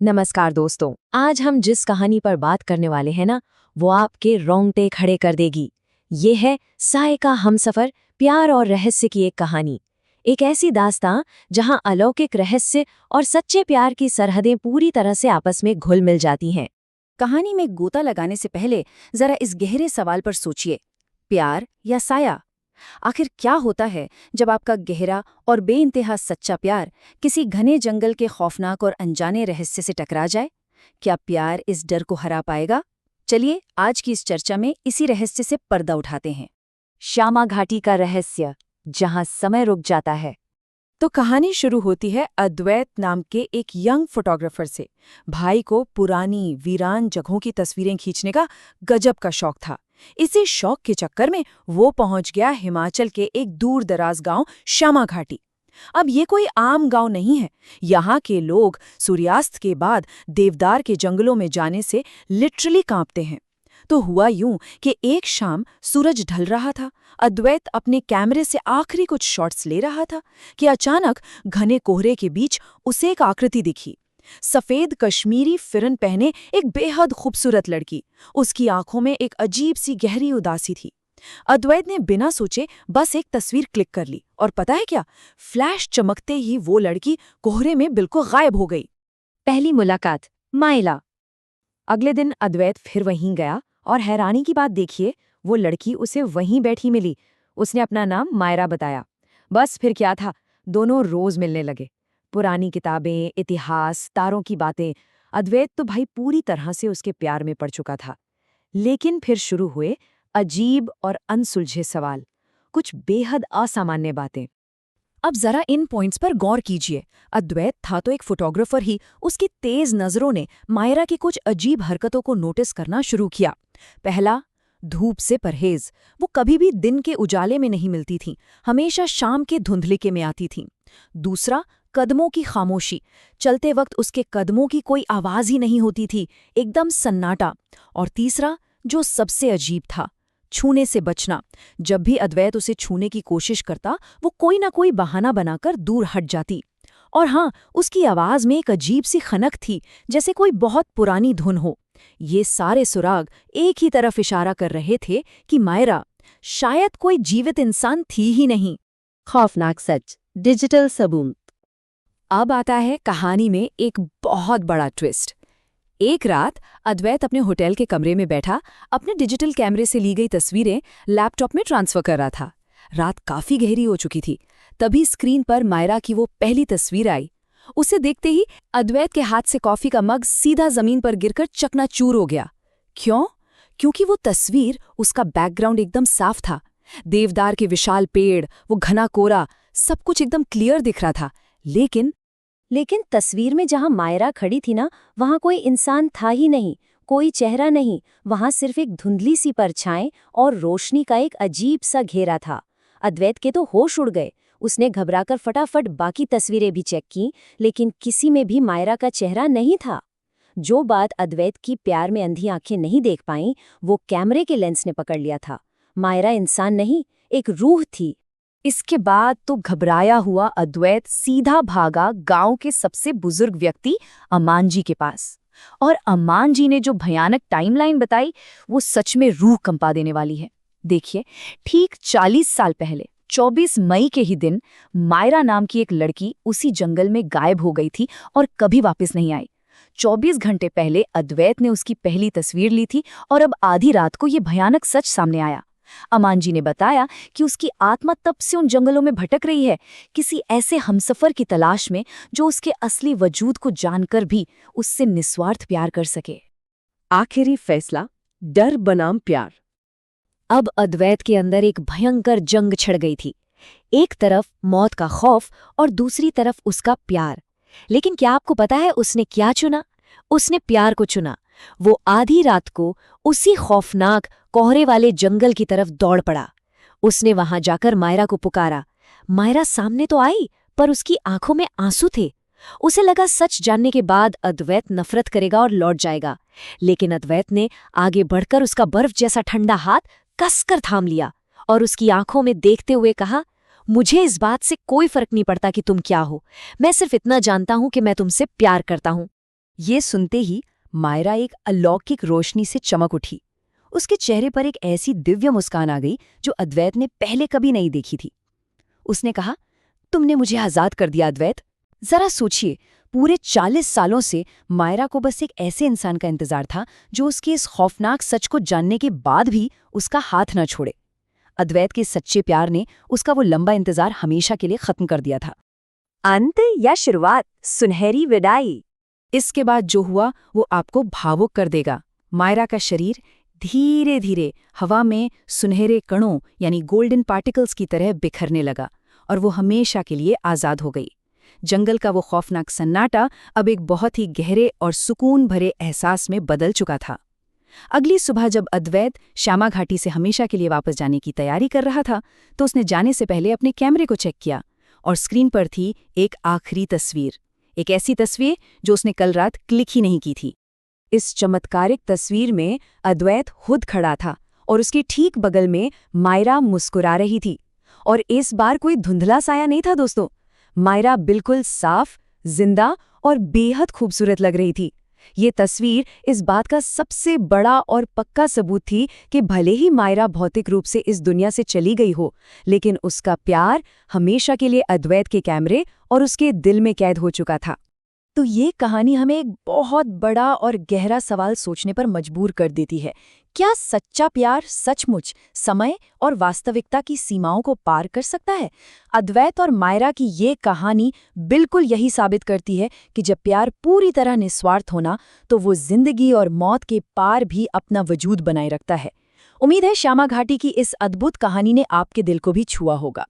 नमस्कार दोस्तों, आज हम जिस कहानी पर बात करने वाले हैं ना, वो आपके रोंगटे खड़े कर देगी। ये है साए का हमसफर, प्यार और रहस्य की एक कहानी। एक ऐसी दास्तां जहां अलौकिक रहस्य और सच्चे प्यार की सरहदें पूरी तरह से आपस में घुल मिल जाती हैं। कहानी में गोता लगाने से पहले जरा इस गहरे सवाल पर सोचिए, प्यार या साया? आखिर क्या होता है जब आपका गहरा और बेइंतहा सच्चा प्यार किसी घने जंगल के खौफनाक और अनजाने रहस्य से टकरा जाए? क्या प्यार इस डर को हरा पाएगा? चलिए आज की इस चर्चा में इसी रहस्य से पर्दा उठाते हैं। श्यामा घाटी का रहस्य, जहां समय रुक जाता है। तो कहानी शुरू होती है अद्वैत नाम के एक यंग फोटोग्राफर से। भाई को पुरानी वीरान जगहों की तस्वीरें खींचने का गजब का शौक था। इसी शौक के चक्कर में वो पहुंच गया हिमाचल के एक दूर दराज गांव श्यामा घाटी। अब ये कोई आम गांव नहीं है। यहाँ के लोग सूर्यास्त के बाद देवदार के जंगलों में जाने से लिटरली कांपते हैं। तो हुआ यूं कि एक शाम सूरज ढल रहा था, अद्वैत अपने कैमरे से आखिरी कुछ शॉट्स ले रहा था कि अचानक घने कोहरे के बीच उसे एक आकृति दिखी। सफेद कश्मीरी फिरन पहने एक बेहद खूबसूरत लड़की। उसकी आंखों में एक अजीब सी गहरी उदासी थी। अद्वैत ने बिना सोचे बस एक तस्वीर क्लिक कर ली और पता है क्या, फ्लैश चमकते ही वो लड़की कोहरे में बिल्कुल गायब हो गई। पहली मुलाकात, माइला। अगले दिन अद्वैत फिर वहीं गया और हैरानी की बात देखिए, वो लड़की उसे वहीं बैठी मिली। उसने अपना नाम मायरा बताया। बस फिर क्या था, दोनों रोज मिलने लगे। पुरानी किताबें, इतिहास, तारों की बातें। अद्वैत तो भाई पूरी तरह से उसके प्यार में पड़ चुका था। लेकिन फिर शुरू हुए अजीब और अनसुलझे सवाल, कुछ बेहद असामान्य बातें। अब जरा इन पॉइंट्स पर गौर कीजिए। अद्वैत था तो एक फोटोग्राफर ही, उसकी तेज नजरों ने मायरा की कुछ अजीब हरकतों को नोटिस करना शुरू किया। पहला, धूप से परहेज। वो कभी भी दिन के उजाले में नहीं मिलती थीं, हमेशा शाम के धुंधलिके में आती थीं। दूसरा, कदमों की खामोशी। चलते वक्त उसके कदमों की कोई आवाज ही नहीं होती थी, एकदम सन्नाटा। और तीसरा, जो सबसे अजीब था, छूने से बचना। जब भी अद्वैत उसे छूने की कोशिश करता, वो कोई ना कोई बहाना बनाकर दूर हट जाती। और हाँ, उसकी आवाज में एक अजीब सी खनक थी, जैसे कोई बहुत पुरानी धुन हो। ये सारे सुराग एक ही तरफ इशारा कर रहे थे कि मायरा शायद कोई जीवित इंसान थी ही नहीं। खौफनाक सच, डिजिटल सबूत। अब आता है कहानी में एक बहुत बड़ा ट्विस्ट। एक रात अद्वैत अपने होटल के कमरे में बैठा अपने डिजिटल कैमरे से ली गई तस्वीरें लैपटॉप में ट्रांसफर कर रहा था। रात काफी गहरी हो चुकी थी। तभी स्क्रीन पर मायरा की वो पहली तस्वीर आई। उसे देखते ही अद्वैत के हाथ से कॉफी का मग सीधा जमीन पर गिरकर चकनाचूर हो गया। क्यों? क्योंकि वो तस्वीर, उसका बैकग्राउंड एकदम साफ था। देवदार के विशाल पेड़, वो घना कोहरा, सब कुछ एकदम क्लियर दिख रहा था। लेकिन तस्वीर में जहां मायरा खड़ी थी ना, वहां कोई इंसान था ही नहीं, कोई चेहरा नहीं। वहां सिर्फ एक धुंधली सी परछाई और रोशनी का एक अजीब सा घेरा था। अद्वैत के तो होश उड़ गए। उसने घबराकर फटाफट बाकी तस्वीरें भी चेक की, लेकिन किसी में भी मायरा का चेहरा नहीं था। जो बात अद्वैत की प्यार में अंधी आंखें नहीं देख पाईं, वो कैमरे के लेंस ने पकड़ लिया था। मायरा इंसान नहीं, एक रूह थी। इसके बाद तो घबराया हुआ अद्वैत सीधा भागा गांव के सबसे बुजुर्ग व्यक्ति अमान जी के पास। और अमान जी ने जो भयानक टाइमलाइन बताई, वो सच में रूह कंपा देने वाली है। देखिए, ठीक 40 साल पहले 24 मई के ही दिन मायरा नाम की एक लड़की उसी जंगल में गायब हो गई थी और कभी वापस नहीं आई। 24 घंटे पहले अद्वैत ने उसकी पहली तस्वीर ली थी और अब आधी रात को ये भयानक सच सामने आया। अमान जी ने बताया कि उसकी आत्मा तब से उन जंगलों में भटक रही है, किसी ऐसे हमसफर की तलाश में जो उसके असली वजूद को जानकर भी उससे निस्वार्थ प्यार कर सके। आखिरी फैसला, डर बनाम प्यार। अब अद्वैत के अंदर एक भयंकर जंग छिड़ गई थी। एक तरफ मौत का खौफ और दूसरी तरफ उसका प्यार। लेकिन क्या आपको पता है उसने क्या चुना? उसने प्यार को चुना। वो आधी रात को उसी खौफनाक कोहरे वाले जंगल की तरफ दौड़ पड़ा। उसने वहां जाकर मायरा को पुकारा। मायरा सामने तो आई, पर उसकी आंखों में आंसू थे। उसे लगा सच जानने के बाद अद्वैत नफरत करेगा और लौट जाएगा। लेकिन अद्वैत ने आगे बढ़कर उसका बर्फ जैसा ठंडा हाथ कसकर थाम लिया और उसकी आंखों में देखते हुए कहा, मुझे इस बात से कोई फर्क नहीं पड़ता कि तुम क्या हो। मैं सिर्फ इतना जानता हूं कि मैं तुमसे प्यार करता हूं। ये सुनते ही मायरा एक अलौकिक रोशनी से चमक उठी। उसके चेहरे पर एक ऐसी दिव्य मुस्कान आ गई जो अद्वैत ने पहले कभी नहीं देखी थी। उसने कहा, तुमने मुझे आजाद कर दिया अद्वैत। जरा सोचिए, पूरे 40 सालों से मायरा को बस एक ऐसे इंसान का इंतजार था जो उसके इस खौफनाक सच को जानने के बाद भी उसका हाथ न छोड़े। अद्वैत के सच्चे प्यार ने उसका वो लंबा इंतजार हमेशा के लिए खत्म कर दिया था। अंत या शुरुआत, सुनहरी विदाई। इसके बाद जो हुआ वो आपको भावुक कर देगा। मायरा का शरीर धीरे धीरे हवा में सुनहरे कणों यानी गोल्डन पार्टिकल्स की तरह बिखरने लगा और वो हमेशा के लिए आज़ाद हो गई। जंगल का वो खौफनाक सन्नाटा अब एक बहुत ही गहरे और सुकून भरे एहसास में बदल चुका था। अगली सुबह जब अद्वैत श्यामा घाटी से हमेशा के लिए वापस जाने की तैयारी कर रहा था तो उसने जाने से पहले अपने कैमरे को चेक किया और स्क्रीन पर थी एक आखिरी तस्वीर, एक ऐसी तस्वीर जो उसने कल रात क्लिक ही नहीं की थी। इस चमत्कारिक तस्वीर में अद्वैत खुद खड़ा था और उसके ठीक बगल में मायरा मुस्कुरा रही थी। और इस बार कोई धुंधला साया नहीं था दोस्तों, मायरा बिल्कुल साफ, जिंदा और बेहद खूबसूरत लग रही थी। ये तस्वीर इस बात का सबसे बड़ा और पक्का सबूत थी कि भले ही मायरा भौतिक रूप से इस दुनिया से चली गई हो, लेकिन उसका प्यार हमेशा के लिए अद्वैत के कैमरे और उसके दिल में कैद हो चुका था। तो ये कहानी हमें एक बहुत बड़ा और गहरा सवाल सोचने पर मजबूर कर देती है। क्या सच्चा प्यार सचमुच समय और वास्तविकता की सीमाओं को पार कर सकता है? अद्वैत और मायरा की ये कहानी बिल्कुल यही साबित करती है कि जब प्यार पूरी तरह निस्वार्थ होना तो वो जिंदगी और मौत के पार भी अपना वजूद बनाए रखता है। उम्मीद है श्यामा घाटी की इस अद्भुत कहानी ने आपके दिल को भी छुआ होगा।